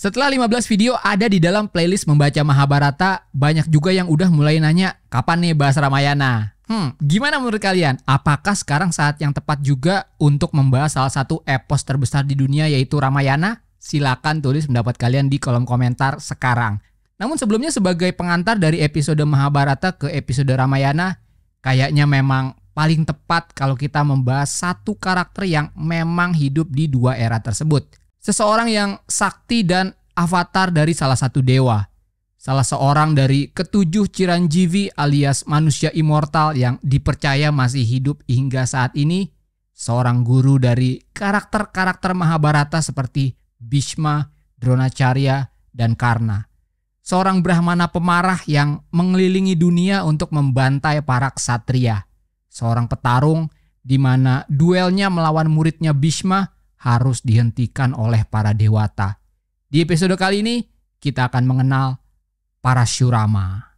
Setelah 15 video ada di dalam playlist membaca Mahabharata, banyak juga yang udah mulai nanya, kapan nih bahas Ramayana? Gimana menurut kalian? Apakah sekarang saat yang tepat juga untuk membahas salah satu epos terbesar di dunia yaitu Ramayana? Silakan tulis pendapat kalian di kolom komentar sekarang. Namun sebelumnya sebagai pengantar dari episode Mahabharata ke episode Ramayana, kayaknya memang paling tepat kalau kita membahas satu karakter yang memang hidup di dua era tersebut. Seseorang yang sakti dan avatar dari salah satu dewa. Salah seorang dari ketujuh Chiranjeevi alias manusia immortal yang dipercaya masih hidup hingga saat ini. Seorang guru dari karakter-karakter Mahabharata seperti Bhishma, Dronacharya, dan Karna. Seorang Brahmana pemarah yang mengelilingi dunia untuk membantai para ksatria. Seorang petarung di mana duelnya melawan muridnya Bhishma harus dihentikan oleh para dewata. Di episode kali ini kita akan mengenal Parashurama.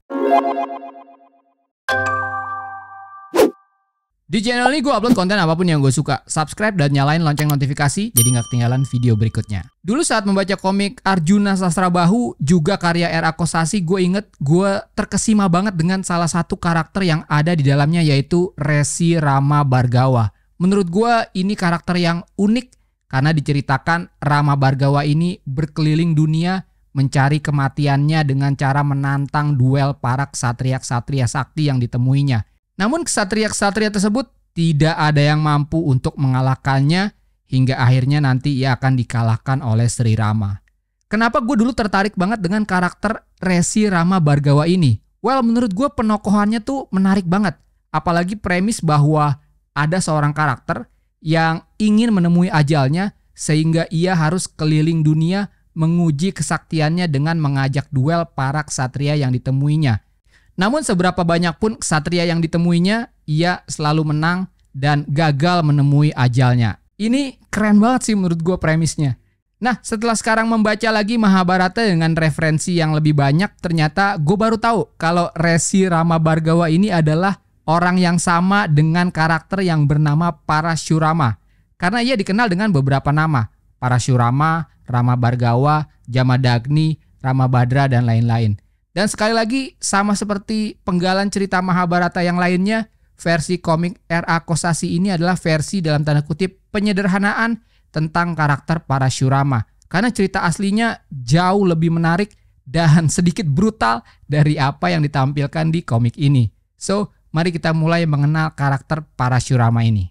Di channel ini gue upload konten apapun yang gue suka. Subscribe dan nyalain lonceng notifikasi jadi gak ketinggalan video berikutnya. Dulu saat membaca komik Arjuna Sasrabahu juga karya R.A. Kosasi, gue inget gue terkesima banget dengan salah satu karakter yang ada di dalamnya yaitu Resi Rama Bhargawa. Menurut gue ini karakter yang unik karena diceritakan Rama Bhargawa ini berkeliling dunia mencari kematiannya dengan cara menantang duel para ksatria-ksatria sakti yang ditemuinya. Namun ksatria-ksatria tersebut tidak ada yang mampu untuk mengalahkannya hingga akhirnya nanti ia akan dikalahkan oleh Sri Rama. Kenapa gue dulu tertarik banget dengan karakter Resi Rama Bhargawa ini? Well, menurut gue penokohannya tuh menarik banget. Apalagi premis bahwa ada seorang karakter yang ingin menemui ajalnya sehingga ia harus keliling dunia menguji kesaktiannya dengan mengajak duel para ksatria yang ditemuinya. Namun seberapa banyak pun ksatria yang ditemuinya, ia selalu menang dan gagal menemui ajalnya. Ini keren banget sih menurut gue premisnya. Nah, setelah sekarang membaca lagi Mahabharata dengan referensi yang lebih banyak, ternyata gue baru tahu kalau Resi Rama Bhargawa ini adalah orang yang sama dengan karakter yang bernama Parashurama. Karena ia dikenal dengan beberapa nama. Parashurama, Rama Bhargawa, Jamadagni, Ramabhadra, dan lain-lain. Dan sekali lagi, sama seperti penggalan cerita Mahabharata yang lainnya, versi komik R.A. Kosasi ini adalah versi dalam tanda kutip penyederhanaan tentang karakter Parashurama. Karena cerita aslinya jauh lebih menarik dan sedikit brutal dari apa yang ditampilkan di komik ini. So, mari kita mulai mengenal karakter Parashurama ini.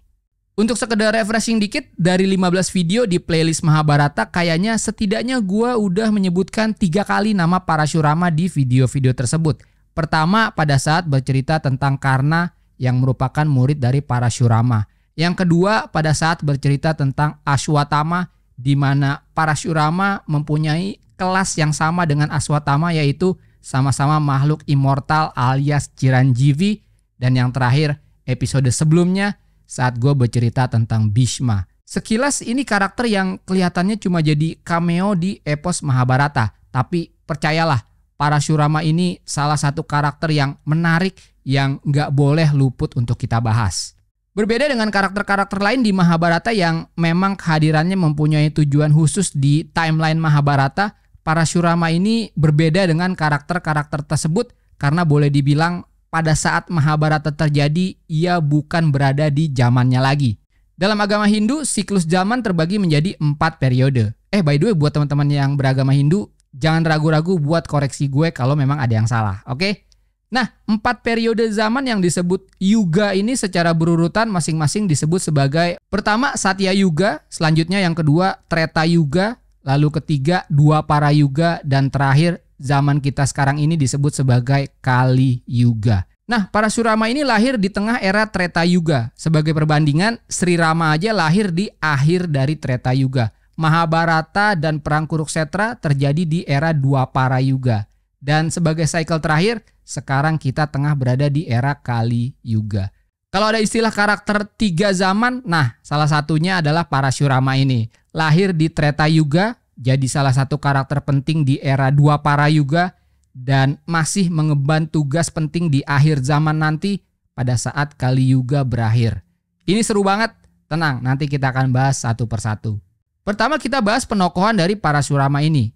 Untuk sekedar refreshing dikit, dari 15 video di playlist Mahabharata, kayaknya setidaknya gue udah menyebutkan 3 kali nama Parashurama di video-video tersebut. Pertama, pada saat bercerita tentang Karna yang merupakan murid dari Parashurama. Yang kedua, pada saat bercerita tentang Ashwatthama, di mana Parashurama mempunyai kelas yang sama dengan Ashwatthama, yaitu sama-sama makhluk immortal alias Chiranjeevi. Dan yang terakhir, episode sebelumnya, saat gue bercerita tentang Bhishma. Sekilas ini karakter yang kelihatannya cuma jadi cameo di epos Mahabharata. Tapi percayalah, Parashurama ini salah satu karakter yang menarik yang gak boleh luput untuk kita bahas. Berbeda dengan karakter-karakter lain di Mahabharata yang memang kehadirannya mempunyai tujuan khusus di timeline Mahabharata, Parashurama ini berbeda dengan karakter-karakter tersebut karena boleh dibilang pada saat Mahabharata terjadi, ia bukan berada di zamannya lagi. Dalam agama Hindu, siklus zaman terbagi menjadi 4 periode. By the way, buat teman-teman yang beragama Hindu, jangan ragu-ragu buat koreksi gue kalau memang ada yang salah, oke? Nah, 4 periode zaman yang disebut Yuga ini secara berurutan masing-masing disebut sebagai pertama Satya Yuga, selanjutnya yang kedua Treta Yuga, lalu ketiga Dwapara Yuga, dan terakhir zaman kita sekarang ini disebut sebagai Kali Yuga. Nah, Parashurama ini lahir di tengah era Treta Yuga. Sebagai perbandingan, Sri Rama aja lahir di akhir dari Treta Yuga. Mahabharata dan Perang Kurukshetra terjadi di era Dwapara Yuga. Dan sebagai cycle terakhir, sekarang kita tengah berada di era Kali Yuga. Kalau ada istilah karakter 3 zaman, nah salah satunya adalah Parashurama ini. Lahir di Treta Yuga, jadi salah satu karakter penting di era Dwapara Yuga dan masih mengemban tugas penting di akhir zaman nanti pada saat Kali Yuga berakhir. Ini seru banget, tenang nanti kita akan bahas satu persatu. Pertama kita bahas penokohan dari Parashurama ini.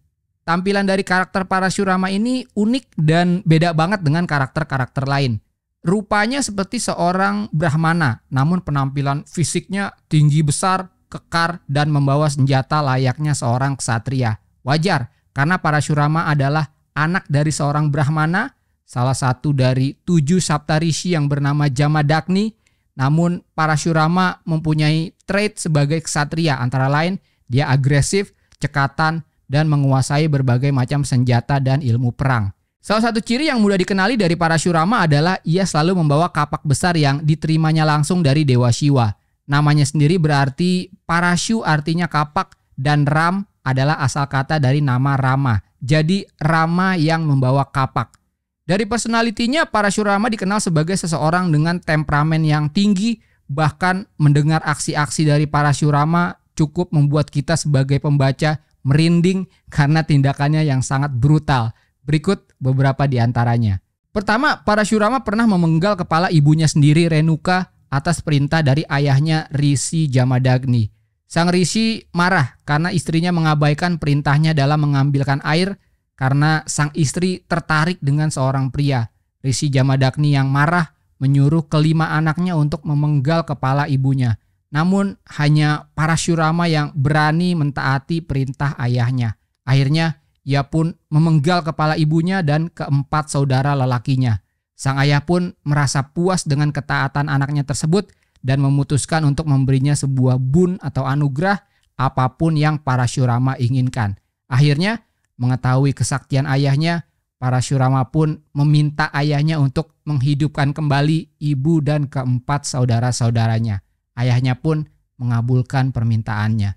tampilan dari karakter Parasyurama ini unik dan beda banget dengan karakter-karakter lain. Rupanya seperti seorang Brahmana, namun penampilan fisiknya tinggi besar, kekar, dan membawa senjata layaknya seorang ksatria. Wajar, karena Parasyurama adalah anak dari seorang Brahmana, salah satu dari 7 Saptarishi yang bernama Jamadagni. Namun Parasyurama mempunyai trait sebagai ksatria, antara lain dia agresif, cekatan, dan menguasai berbagai macam senjata dan ilmu perang. Salah satu ciri yang mudah dikenali dari Parasyurama adalah ia selalu membawa kapak besar yang diterimanya langsung dari Dewa Shiva. Namanya sendiri berarti Parashu artinya kapak dan Ram adalah asal kata dari nama Rama. Jadi Rama yang membawa kapak. Dari personalitinya, Parasyurama dikenal sebagai seseorang dengan temperamen yang tinggi, bahkan mendengar aksi-aksi dari Parasyurama cukup membuat kita sebagai pembaca merinding karena tindakannya yang sangat brutal. Berikut beberapa di antaranya. Pertama, Parasyurama pernah memenggal kepala ibunya sendiri, Renuka, atas perintah dari ayahnya Rishi Jamadagni. Sang Rishi marah karena istrinya mengabaikan perintahnya dalam mengambilkan air, karena sang istri tertarik dengan seorang pria. Rishi Jamadagni yang marah menyuruh kelima anaknya untuk memenggal kepala ibunya. Namun hanya Parasyurama yang berani mentaati perintah ayahnya. Akhirnya ia pun memenggal kepala ibunya dan keempat saudara lelakinya. Sang ayah pun merasa puas dengan ketaatan anaknya tersebut dan memutuskan untuk memberinya sebuah boon atau anugerah apapun yang Parasyurama inginkan. Akhirnya mengetahui kesaktian ayahnya, Parasyurama pun meminta ayahnya untuk menghidupkan kembali ibu dan keempat saudara-saudaranya. Ayahnya pun mengabulkan permintaannya.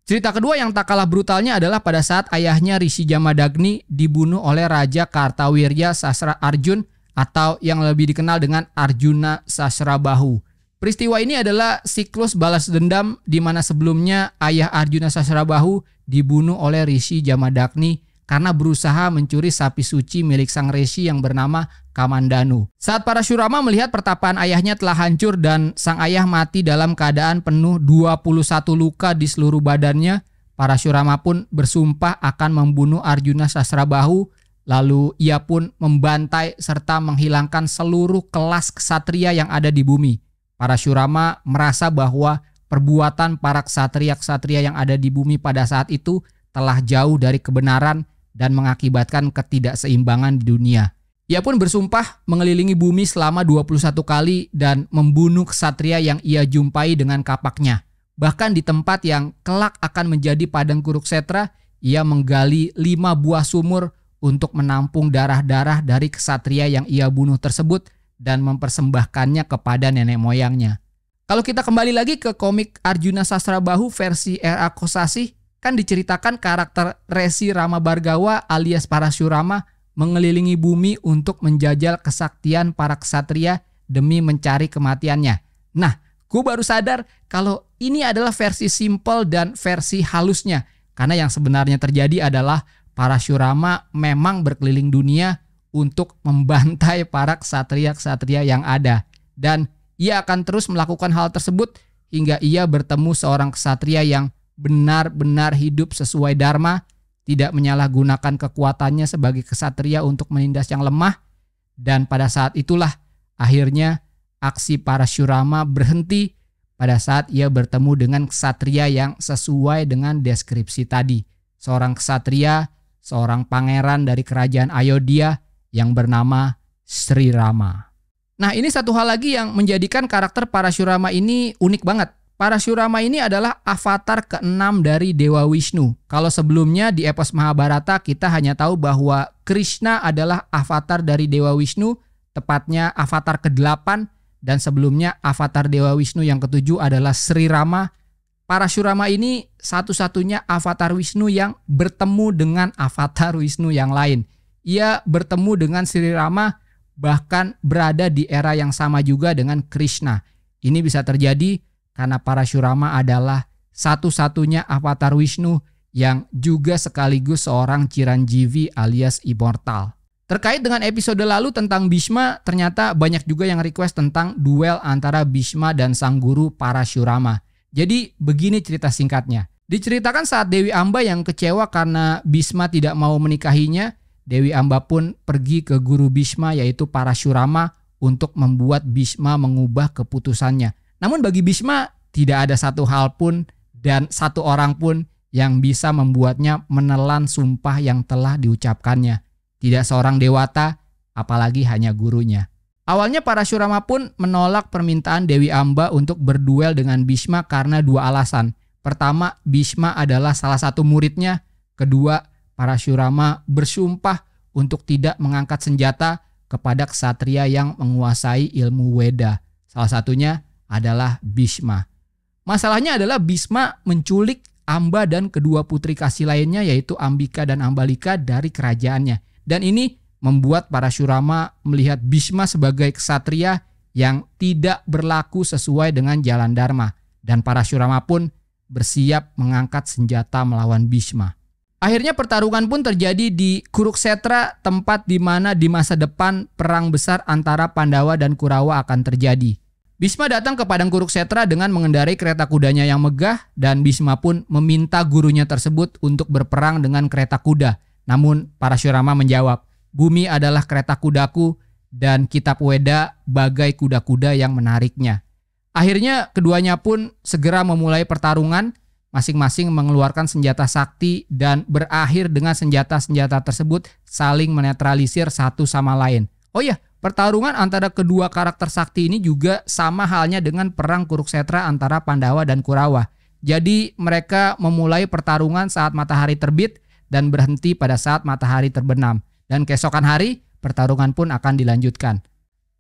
Cerita kedua yang tak kalah brutalnya adalah pada saat ayahnya Rishi Jamadagni dibunuh oleh Raja Kartawirya Sasra Arjun atau yang lebih dikenal dengan Arjuna Sasrabahu. Peristiwa ini adalah siklus balas dendam di mana sebelumnya ayah Arjuna Sasrabahu dibunuh oleh Rishi Jamadagni karena berusaha mencuri sapi suci milik sang rishi yang bernama Kamandanu. Saat Parasyurama melihat pertapaan ayahnya telah hancur dan sang ayah mati dalam keadaan penuh 21 luka di seluruh badannya, Parasyurama pun bersumpah akan membunuh Arjuna Sasrabahu. Lalu ia pun membantai serta menghilangkan seluruh kelas ksatria yang ada di bumi. Parasyurama merasa bahwa perbuatan para ksatria-ksatria yang ada di bumi pada saat itu telah jauh dari kebenaran dan mengakibatkan ketidakseimbangan di dunia. Ia pun bersumpah mengelilingi bumi selama 21 kali dan membunuh ksatria yang ia jumpai dengan kapaknya. Bahkan di tempat yang kelak akan menjadi padang Kuruksetra, ia menggali 5 buah sumur untuk menampung darah-darah dari ksatria yang ia bunuh tersebut dan mempersembahkannya kepada nenek moyangnya. Kalau kita kembali lagi ke komik Arjuna Sasrabahu versi R.A. Kosasih, kan diceritakan karakter Resi Rama Bhargawa alias Parasyurama mengelilingi bumi untuk menjajal kesaktian para ksatria demi mencari kematiannya. Nah, gue baru sadar kalau ini adalah versi simple dan versi halusnya. Karena yang sebenarnya terjadi adalah Parasyurama memang berkeliling dunia untuk membantai para ksatria-ksatria yang ada. Dan ia akan terus melakukan hal tersebut hingga ia bertemu seorang ksatria yang benar-benar hidup sesuai dharma, tidak menyalahgunakan kekuatannya sebagai ksatria untuk menindas yang lemah, dan pada saat itulah akhirnya aksi Parasyurama berhenti pada saat ia bertemu dengan ksatria yang sesuai dengan deskripsi tadi. Seorang ksatria, seorang pangeran dari kerajaan Ayodhya yang bernama Sri Rama. Nah, ini satu hal lagi yang menjadikan karakter Parasyurama ini unik banget. Parasyurama ini adalah avatar ke-6 dari Dewa Wisnu. Kalau sebelumnya di epos Mahabharata kita hanya tahu bahwa Krishna adalah avatar dari Dewa Wisnu, tepatnya avatar ke-8, dan sebelumnya avatar Dewa Wisnu yang ke-7 adalah Sri Rama. Parasyurama ini satu-satunya avatar Wisnu yang bertemu dengan avatar Wisnu yang lain. Ia bertemu dengan Sri Rama bahkan berada di era yang sama juga dengan Krishna. Ini bisa terjadi karena Parasyurama adalah satu-satunya avatar Wisnu yang juga sekaligus seorang Chiranjeevi alias immortal. Terkait dengan episode lalu tentang Bhishma, ternyata banyak juga yang request tentang duel antara Bhishma dan sang guru Parasyurama. Jadi begini cerita singkatnya. Diceritakan saat Dewi Amba yang kecewa karena Bhisma tidak mau menikahinya, Dewi Amba pun pergi ke guru Bhisma yaitu Parashurama untuk membuat Bhisma mengubah keputusannya. Namun bagi Bhisma tidak ada satu hal pun dan satu orang pun yang bisa membuatnya menelan sumpah yang telah diucapkannya. Tidak seorang dewata, apalagi hanya gurunya. Awalnya Parashurama pun menolak permintaan Dewi Amba untuk berduel dengan Bhisma karena dua alasan. Pertama, Bhisma adalah salah satu muridnya. Kedua, Parashurama bersumpah untuk tidak mengangkat senjata kepada ksatria yang menguasai ilmu Weda. Salah satunya adalah Bhisma. Masalahnya adalah Bhisma menculik Amba dan kedua putri kasih lainnya yaitu Ambika dan Ambalika dari kerajaannya. Dan ini membuat Parashurama melihat Bhisma sebagai ksatria yang tidak berlaku sesuai dengan jalan Dharma. Dan Parashurama pun bersiap mengangkat senjata melawan Bhisma. Akhirnya pertarungan pun terjadi di Kuruksetra, tempat di mana di masa depan perang besar antara Pandawa dan Kurawa akan terjadi. Bhisma datang ke padang Kuruksetra dengan mengendarai kereta kudanya yang megah dan Bhisma pun meminta gurunya tersebut untuk berperang dengan kereta kuda. Namun Parashurama menjawab, "Bumi adalah kereta kudaku dan kitab Weda bagai kuda-kuda yang menariknya." Akhirnya keduanya pun segera memulai pertarungan, masing-masing mengeluarkan senjata sakti dan berakhir dengan senjata-senjata tersebut saling menetralisir satu sama lain. Oh iya, pertarungan antara kedua karakter sakti ini juga sama halnya dengan perang Kuruksetra antara Pandawa dan Kurawa. Jadi mereka memulai pertarungan saat matahari terbit dan berhenti pada saat matahari terbenam. Dan keesokan hari pertarungan pun akan dilanjutkan.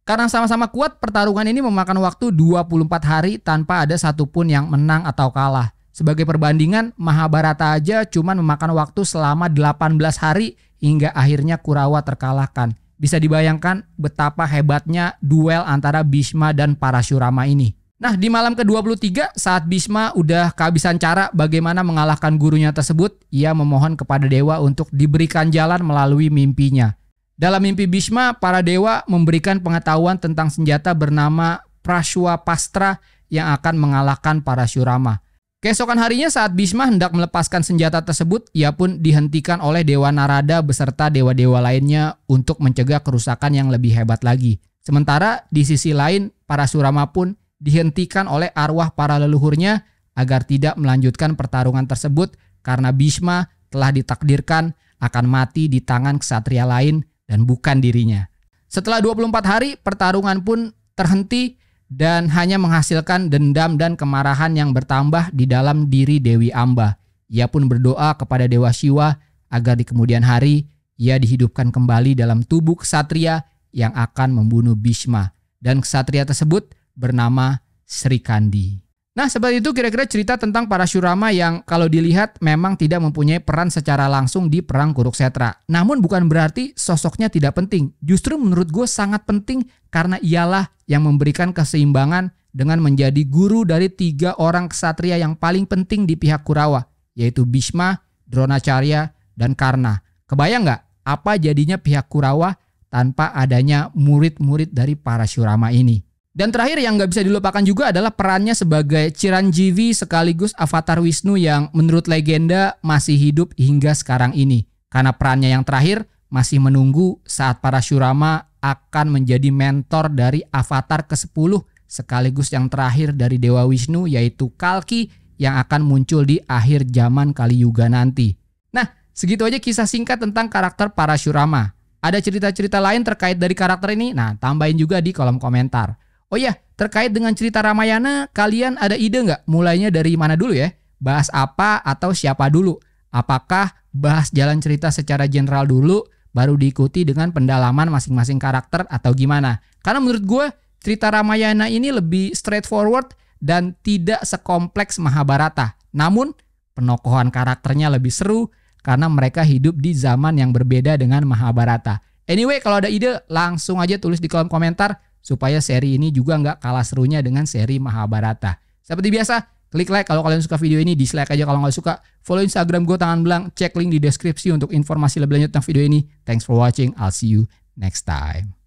Karena sama-sama kuat, pertarungan ini memakan waktu 24 hari tanpa ada satupun yang menang atau kalah. Sebagai perbandingan, Mahabharata aja cuma memakan waktu selama 18 hari hingga akhirnya Kurawa terkalahkan. Bisa dibayangkan betapa hebatnya duel antara Bhisma dan Parashurama ini. Nah, di malam ke-23 saat Bhisma udah kehabisan cara bagaimana mengalahkan gurunya tersebut, ia memohon kepada dewa untuk diberikan jalan melalui mimpinya. Dalam mimpi Bhisma, para dewa memberikan pengetahuan tentang senjata bernama Prashwapastra yang akan mengalahkan Parashurama. Keesokan harinya saat Bhisma hendak melepaskan senjata tersebut, ia pun dihentikan oleh Dewa Narada beserta dewa-dewa lainnya untuk mencegah kerusakan yang lebih hebat lagi. Sementara di sisi lain, Parashurama pun dihentikan oleh arwah para leluhurnya agar tidak melanjutkan pertarungan tersebut karena Bhisma telah ditakdirkan akan mati di tangan ksatria lain dan bukan dirinya. Setelah 24 hari, pertarungan pun terhenti dan hanya menghasilkan dendam dan kemarahan yang bertambah di dalam diri Dewi Amba. Ia pun berdoa kepada Dewa Shiva agar di kemudian hari ia dihidupkan kembali dalam tubuh ksatria yang akan membunuh Bhisma. Dan ksatria tersebut bernama Srikandi. Nah, seperti itu kira-kira cerita tentang Parashurama yang kalau dilihat memang tidak mempunyai peran secara langsung di perang Kuruksetra. Namun bukan berarti sosoknya tidak penting. Justru menurut gue sangat penting karena ialah yang memberikan keseimbangan dengan menjadi guru dari 3 orang ksatria yang paling penting di pihak Kurawa, yaitu Bhisma, Dronacharya, dan Karna. Kebayang nggak apa jadinya pihak Kurawa tanpa adanya murid-murid dari Parashurama ini? Dan terakhir yang nggak bisa dilupakan juga adalah perannya sebagai Chiranjeevi sekaligus avatar Wisnu yang menurut legenda masih hidup hingga sekarang ini. Karena perannya yang terakhir masih menunggu saat Parashurama akan menjadi mentor dari avatar ke-10 sekaligus yang terakhir dari Dewa Wisnu yaitu Kalki yang akan muncul di akhir zaman Kali Yuga nanti. Nah, segitu aja kisah singkat tentang karakter Parashurama. Ada cerita-cerita lain terkait dari karakter ini? Nah, tambahin juga di kolom komentar. Oh iya, terkait dengan cerita Ramayana, kalian ada ide nggak mulainya dari mana dulu ya? Bahas apa atau siapa dulu? Apakah bahas jalan cerita secara general dulu, baru diikuti dengan pendalaman masing-masing karakter atau gimana? Karena menurut gue, cerita Ramayana ini lebih straightforward dan tidak sekompleks Mahabharata. Namun, penokohan karakternya lebih seru karena mereka hidup di zaman yang berbeda dengan Mahabharata. Anyway, kalau ada ide, langsung aja tulis di kolom komentar supaya seri ini juga nggak kalah serunya dengan seri Mahabharata. Seperti biasa, klik like kalau kalian suka video ini, dislike aja kalau nggak suka. Follow Instagram gue Tangan Belang, cek link di deskripsi untuk informasi lebih lanjut tentang video ini. Thanks for watching, I'll see you next time.